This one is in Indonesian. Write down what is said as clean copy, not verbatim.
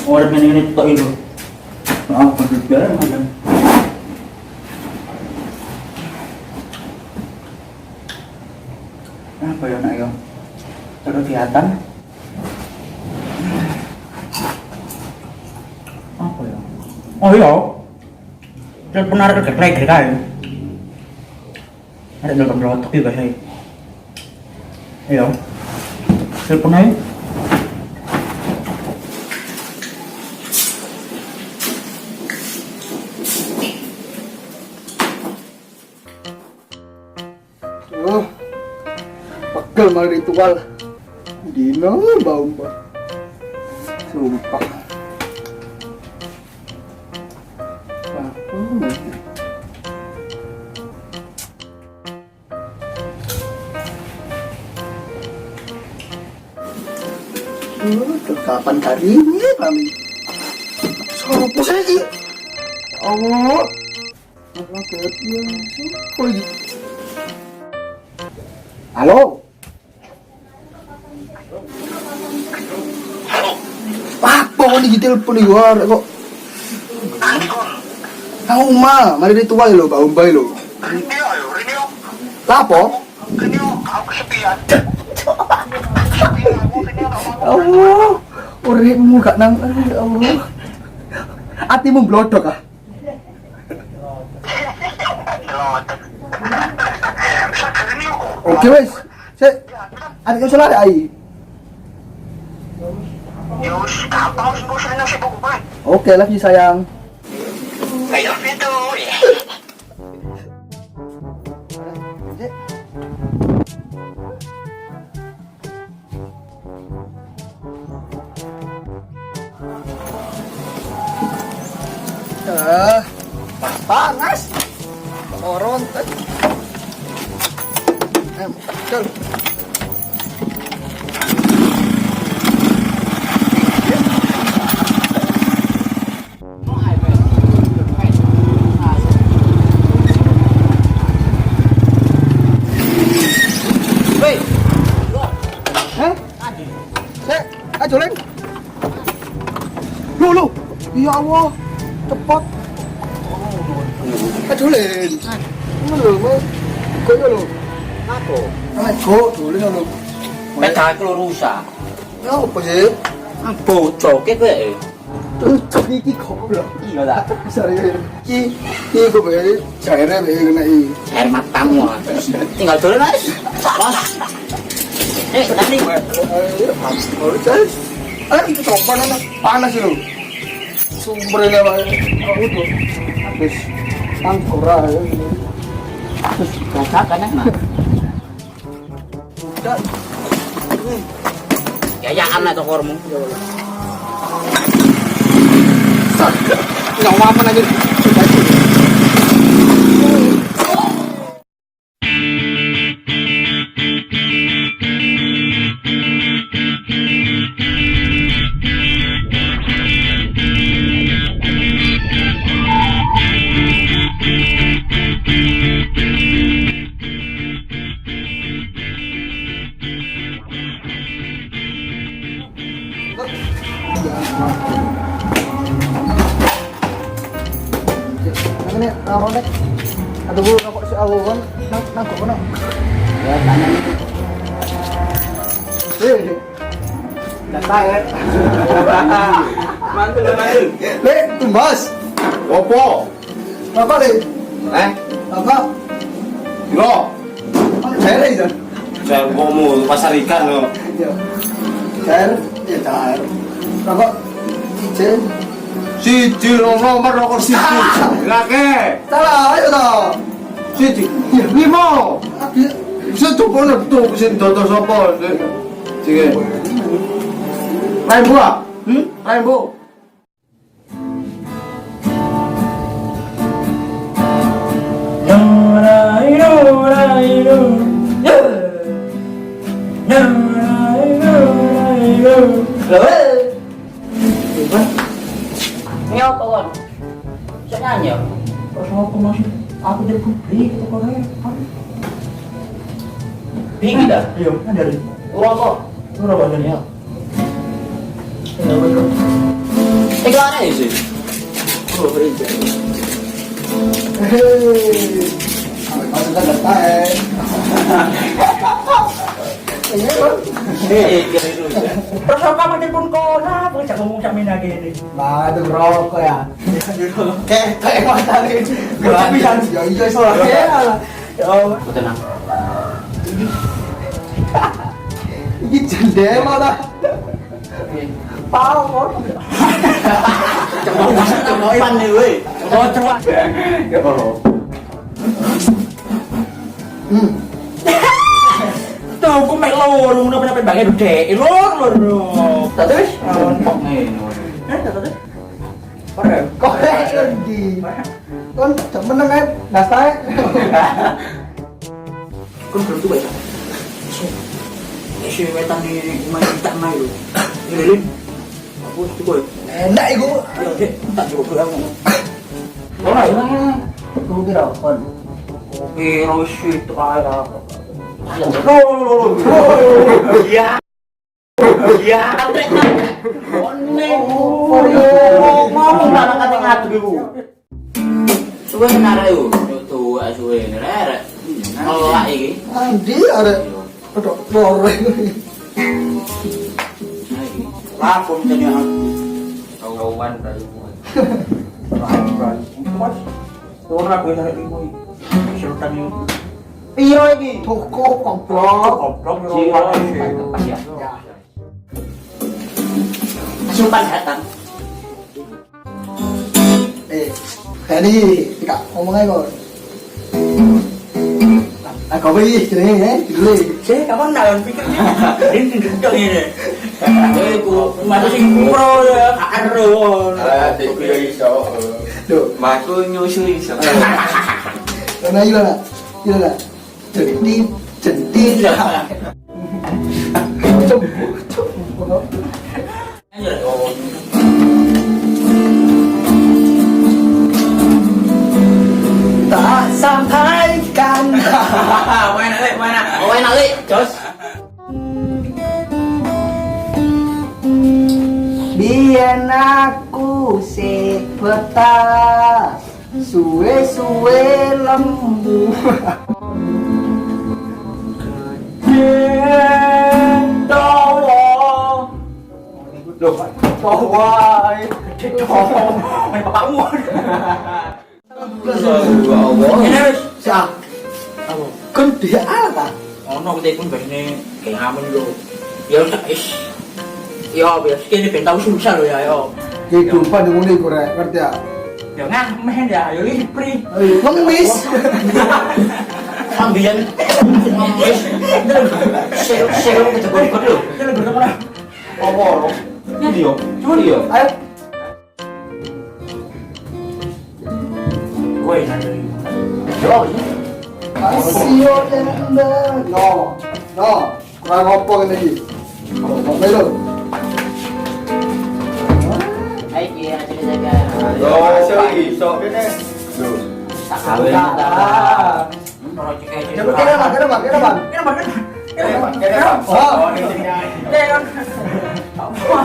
Orang ini tok itu. Apa juga macam. Apa ya nak yo? Terus kelihatan. Apa ya? Oh iya. Telepon arek geprek kae. Ada telepon rotok juga saya. Iya. Telepon aja. Pegel mal ritual dino bau mbak sumpah kapan harinya kami sopo saja Allah Allah kebiasa halo apa kok di telepon luar kok tahu mah mari ritual lo bau mbak lo lapo Allah uripmu gak nang Allah hatimu blodok ah oke wes saya ada yang salah ai oke lagi sayang kayak itu panas korontek betul Julen lu ya Allah cepat Julen lu kok lu apa kok Julen lu Peda itu rusak. ya apa sih Bocoke kowe. cocok iki goblok Iya ta. serius iki kok bae jaire bae kena iki Air matamu. Tinggal dolen wis. Tadi itu sopan panas itu sumbernya pak itu habis tangkora terus gasak kan enak. udah Kayaan lah tokormu. nggak aman aja ini ronek atau gue rokok si awan nangkep mana Ya tanya itu. data ya Mantul. le tumbas opo apa le apa lo cair aja saya mau pasar ikan lo ya cair ya cair rokok ijen siji nomor rokok siji lake salah ayo toh siji limo satu pun tuh sing dodo sapa sing lain buah lain bu Ini apa kan? Saya nanya. Terus aku masih aku dari publik itu kok kayak tinggi dah. Iya, ada di. Rokok. Rokok ya. Iklannya sih. Oh, beri. Hei. Kau sudah datang. Ini bang. Terus apa telepon kau lah, aku cak ngomong sama lagi ini. Nah, itu rokok ya. Kayak matahari. Gratis. Ya iya soalnya. Ya Allah. Tenang. Ini jendela dah. Pawon. Coba ipan nih, weh. Coba. Ya Allah. Tuh, aku mek loro, udah pernah pengen gede, loro. Terus? Terus? Kok di? Kon meneng kan? Nastai. Kon belum tuh baca. Si wetan ni main tanah itu. Lilin. Aku cukup. Enak iku. Ya, Dek, tak cukup aku. Ora ya. Ku kira kon. Kopi rosi itu ada. Iya. Iya, Andrek. Mau barang kate ngadu iku. Suwe nare yo. Tuh, suwe nare. Olak iki. Andi ada. Pedok loro iku. Lapor tanya aku. Kawan dari Mas. Ora kowe nare iku. Sultan yo. Piro iki? Toko komplok. Goblok ya. Sultan datang. Tadi tidak ngomong aja kok. Kau beli jenenge ya, dulu. Saya kapan nak pikirnya? Ini gendeng ini. Aku masuk sing pro ya, karo. TV iso. Tuh, Maku nyusui iso. karena iya lah. Jentin. Tak sampaikan. Mana? Oh, enak li, Jos. Biyen aku sik betah, suwe-suwe lembu. Main bapakmu. Ini Siap. Kan dia apa? Ono kita pun begini kayak ngamen lo. Ya is. Ya biasa ini ben tau susah lo ya yo. Kehidupan yang unik korek, ngerti ya? Ya ngamen ya, yo iki pri. Ngemis. Ambian. Ngemis. Sero kita ikut lo. Kita bertemu lah. Apa lo? Ini yo. Cuma yo. Ayo. Gue nanti. Yo. Asio dan no, kurang apa kan lagi? Melo. Hai kira jaga. Yo, iso kene. Tak kalah. Kena bang. Apa?